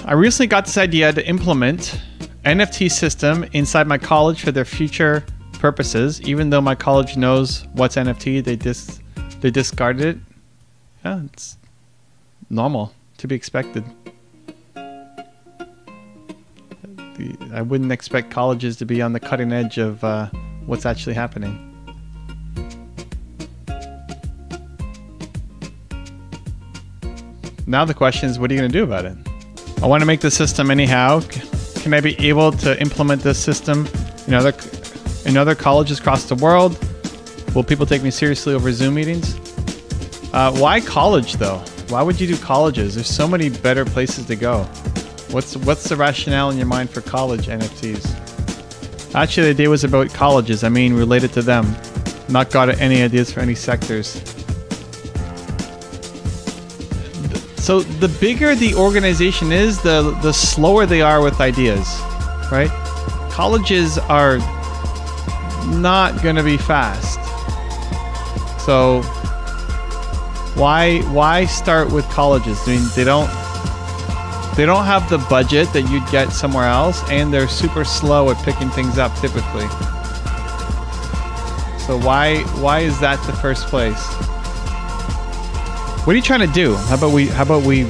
I recently got this idea to implement NFT system inside my college for their future purposes. Even though my college knows what's NFT, they discarded it. Yeah, it's normal, to be expected. I wouldn't expect colleges to be on the cutting edge of what's actually happening. Now the question is, what are you going to do about it? I want to make the system anyhow. Can I be able to implement this system in other colleges across the world? Will people take me seriously over Zoom meetings? Why college though? Why would you do colleges? There's so many better places to go. What's the rationale in your mind for college NFTs? Actually, the idea was about colleges. I mean, related to them. Not got any ideas for any sectors. So the bigger the organization is, the slower they are with ideas, right? Colleges are not going to be fast. So why start with colleges? I mean, they don't have the budget that you'd get somewhere else, and they're super slow at picking things up typically. So why is that the first place? What are you trying to do? How about we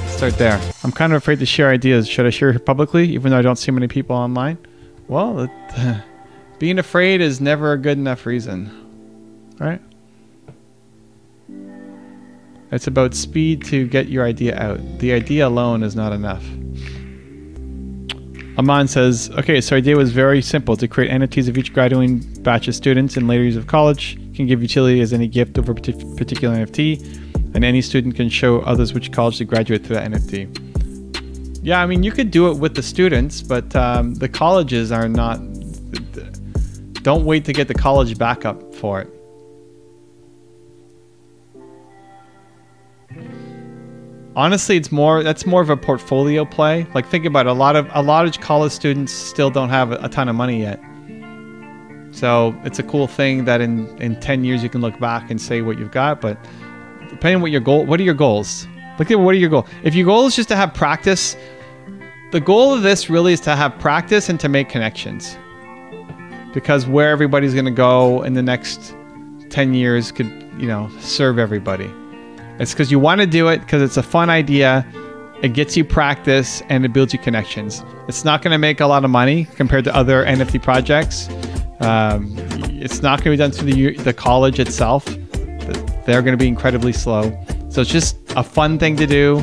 start there? I'm kind of afraid to share ideas. Should I share it publicly, even though I don't see many people online? Well, being afraid is never a good enough reason, right? It's about speed to get your idea out. The idea alone is not enough. Amman says, okay, so idea was very simple: to create NFTs of each graduating batch of students in later years of college. Can give utility as any gift over a particular NFT, and any student can show others which college to graduate through that NFT. Yeah, I mean, you could do it with the students, but the colleges are not. Don't wait to get the college backup for it. Honestly, that's more of a portfolio play. Like, think about it. A lot of college students still don't have a ton of money yet. So it's a cool thing that in 10 years you can look back and say what you've got, but depending on what are your goals? Look at what are your goals. If your goal is just to have practice, the goal of this really is to have practice and to make connections. Because where everybody's going to go in the next 10 years could, serve everybody. It's because you want to do it because it's a fun idea. It gets you practice and it builds you connections. It's not going to make a lot of money compared to other NFT projects. It's not going to be done through the college itself. They're going to be incredibly slow. So it's just a fun thing to do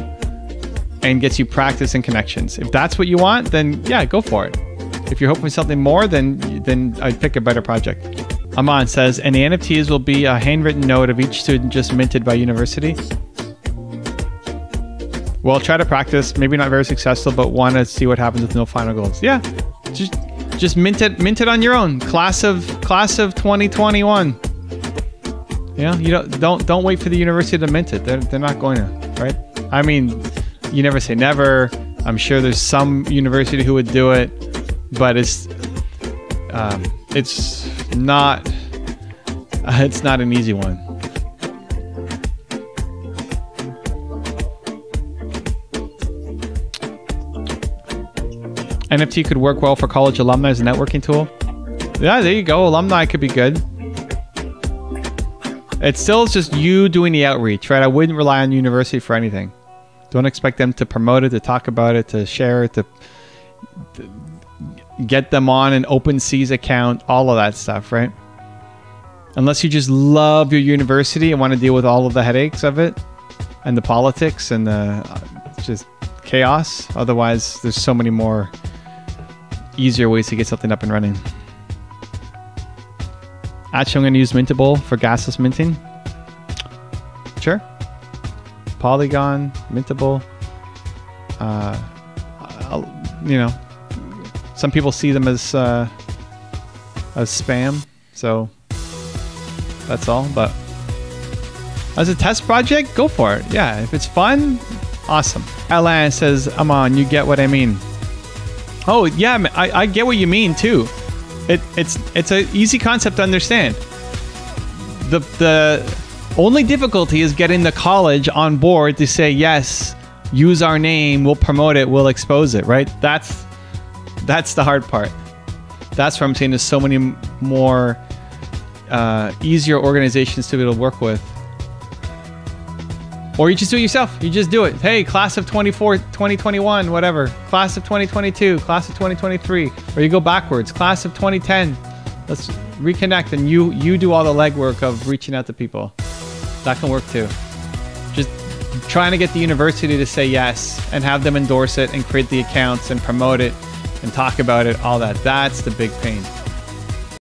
and gets you practice and connections. If that's what you want, then yeah, go for it. If you're hoping for something more, then I'd pick a better project. Amman says, and the NFTs will be a handwritten note of each student just minted by university. Well, try to practice. Maybe not very successful, but want to see what happens with no final goals. Yeah, just mint it on your own. Class of 2021. Yeah, don't wait for the university to mint it. They're not going to, right? I mean, you never say never. I'm sure there's some university who would do it, but it's not an easy one. NFT could work well for college alumni as a networking tool. Yeah, there you go. Alumni could be good. It's still just you doing the outreach, right? I wouldn't rely on university for anything. Don't expect them to promote it, to talk about it, to share it, to get them on an OpenSea's account, all of that stuff, right? Unless you just love your university and want to deal with all of the headaches of it and the politics and the just chaos. Otherwise, there's so many more easier ways to get something up and running. Actually, I'm going to use Mintable for gasless minting. Sure. Polygon, Mintable. Some people see them as spam, so that's all. But as a test project, go for it. Yeah, if it's fun, awesome. Alan says, Amman, you get what I mean. Oh yeah, I get what you mean too. It's an easy concept to understand. The only difficulty is getting the college on board to say, yes, use our name, we'll promote it, we'll expose it, right? That's the hard part. That's where I'm saying there's so many more easier organizations to be able to work with. Or you just do it yourself. You just do it. Hey, class of 2021, whatever. Class of 2022, class of 2023. Or you go backwards. Class of 2010. Let's reconnect, and you do all the legwork of reaching out to people. That can work too. Just trying to get the university to say yes and have them endorse it and create the accounts and promote it and talk about it, all that. That's the big pain.